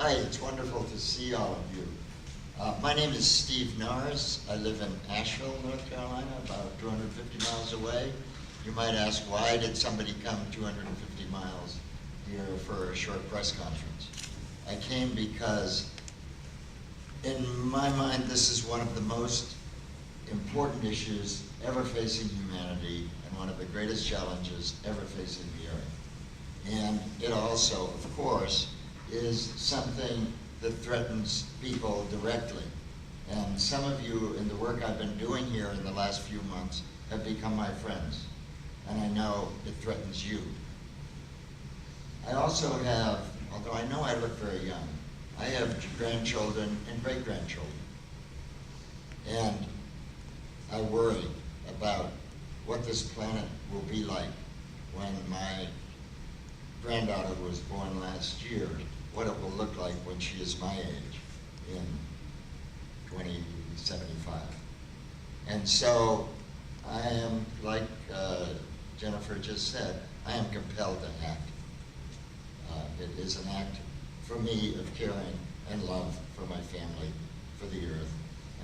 Hi, it's wonderful to see all of you. My name is Steve Norris. I live in Asheville, North Carolina, about 250 miles away. You might ask, why did somebody come 250 miles here for a short press conference? I came because, in my mind, this is one of the most important issues ever facing humanity and one of the greatest challenges ever facing the Earth. And it also, of course, is something that threatens people directly. And some of you, in the work I've been doing here in the last few months, have become my friends. And I know it threatens you. I also have, although I know I look very young, I have grandchildren and great-grandchildren. And I worry about what this planet will be like when my granddaughter, who was born last year, what it will look like when she is my age in 2075. And so I am, like Jennifer just said, I am compelled to act. It is an act for me of caring and love for my family, for the Earth,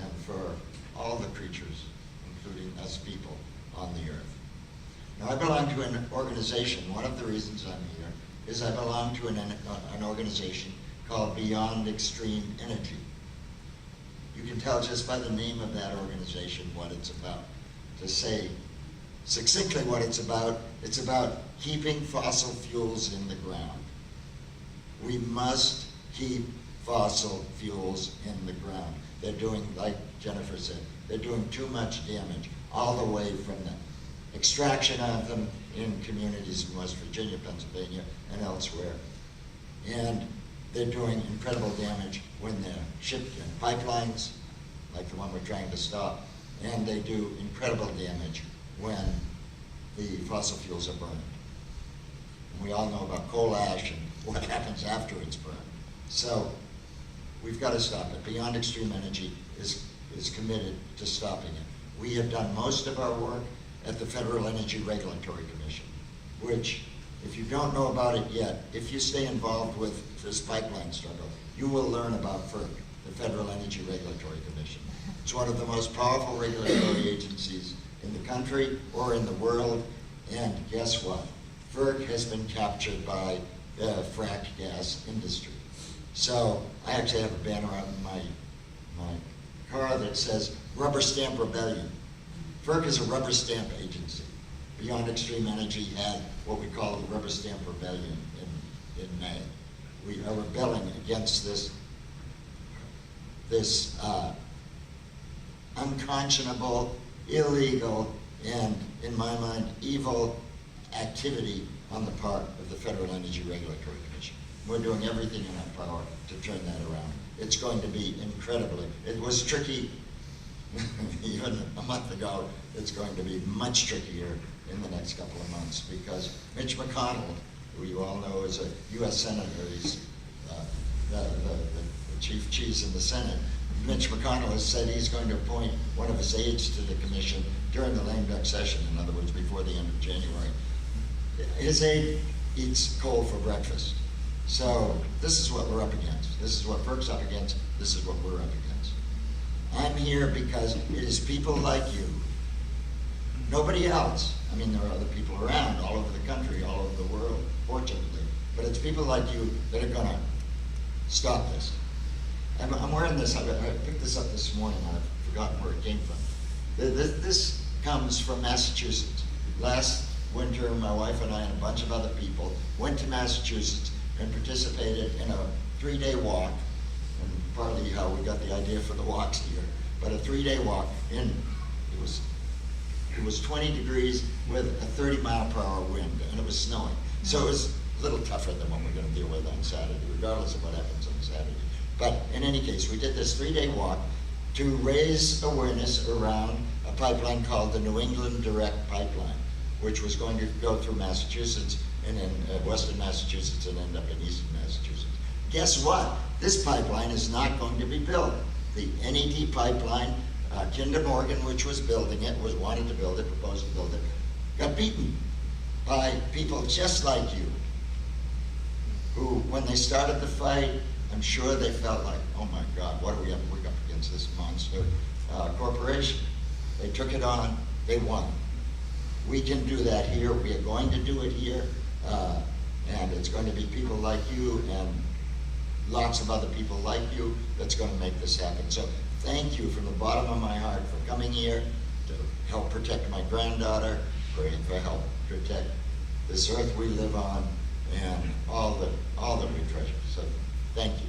and for all the creatures, including us people on the Earth. Now, I belong to an organization. One of the reasons I'm here is I belong to an organization called Beyond Extreme Energy. You can tell just by the name of that organization what it's about. To say succinctly what it's about keeping fossil fuels in the ground. We must keep fossil fuels in the ground. They're doing, like Jennifer said, they're doing too much damage all the way from the extraction of them in communities in West Virginia, Pennsylvania, and elsewhere. And they're doing incredible damage when they're shipped in pipelines, like the one we're trying to stop, and they do incredible damage when the fossil fuels are burned. And we all know about coal ash and what happens after it's burned. So we've got to stop it. Beyond Extreme Energy is committed to stopping it. We have done most of our work at the Federal Energy Regulatory Commission, which, if you don't know about it yet, if you stay involved with this pipeline struggle, you will learn about FERC, the Federal Energy Regulatory Commission. It's one of the most powerful regulatory agencies in the country or in the world, and guess what? FERC has been captured by the fracked gas industry. So I actually have a banner on my car that says, "Rubber Stamp Rebellion." FERC is a rubber stamp agency. Beyond Extreme Energy had what we call the Rubber Stamp Rebellion in May. We are rebelling against this unconscionable, illegal, and, in my mind, evil activity on the part of the Federal Energy Regulatory Commission. We're doing everything in our power to turn that around. It's going to be incredibly, it was tricky even a month ago. It's going to be much trickier in the next couple of months because Mitch McConnell, who you all know is a U.S. Senator, he's the chief cheese in the Senate. Mitch McConnell has said he's going to appoint one of his aides to the commission during the lame duck session, in other words, before the end of January. His aide eats coal for breakfast. So this is what we're up against. This is what FERC's up against. This is what we're up against. I'm here because it is people like you, nobody else. I mean, there are other people around all over the country, all over the world, fortunately, but it's people like you that are gonna stop this. I'm wearing this, I picked this up this morning, I've forgotten where it came from. This comes from Massachusetts. Last winter, my wife and I and a bunch of other people went to Massachusetts and participated in a 3-day walk, and partly how we got the idea for the walks here, but a 3-day walk in, it was 20 degrees with a 30-mile-per-hour wind, and it was snowing. So it was a little tougher than what we're going to deal with on Saturday, regardless of what happens on Saturday. But in any case, we did this 3-day walk to raise awareness around a pipeline called the New England Direct Pipeline, which was going to go through Massachusetts and in western Massachusetts and end up in eastern Massachusetts. Guess what? This pipeline is not going to be built. The NED pipeline, Kinder Morgan, which was building it, wanted to build it, proposed to build it, got beaten by people just like you, who, when they started the fight, I'm sure they felt like, oh my God, what are we up against this monster corporation? They took it on, they won. We can do that here, we are going to do it here, and it's going to be people like you and lots of other people like you that's going to make this happen. So thank you from the bottom of my heart for coming here to help protect my granddaughter, for help protect this earth we live on, and all that we treasure. So thank you.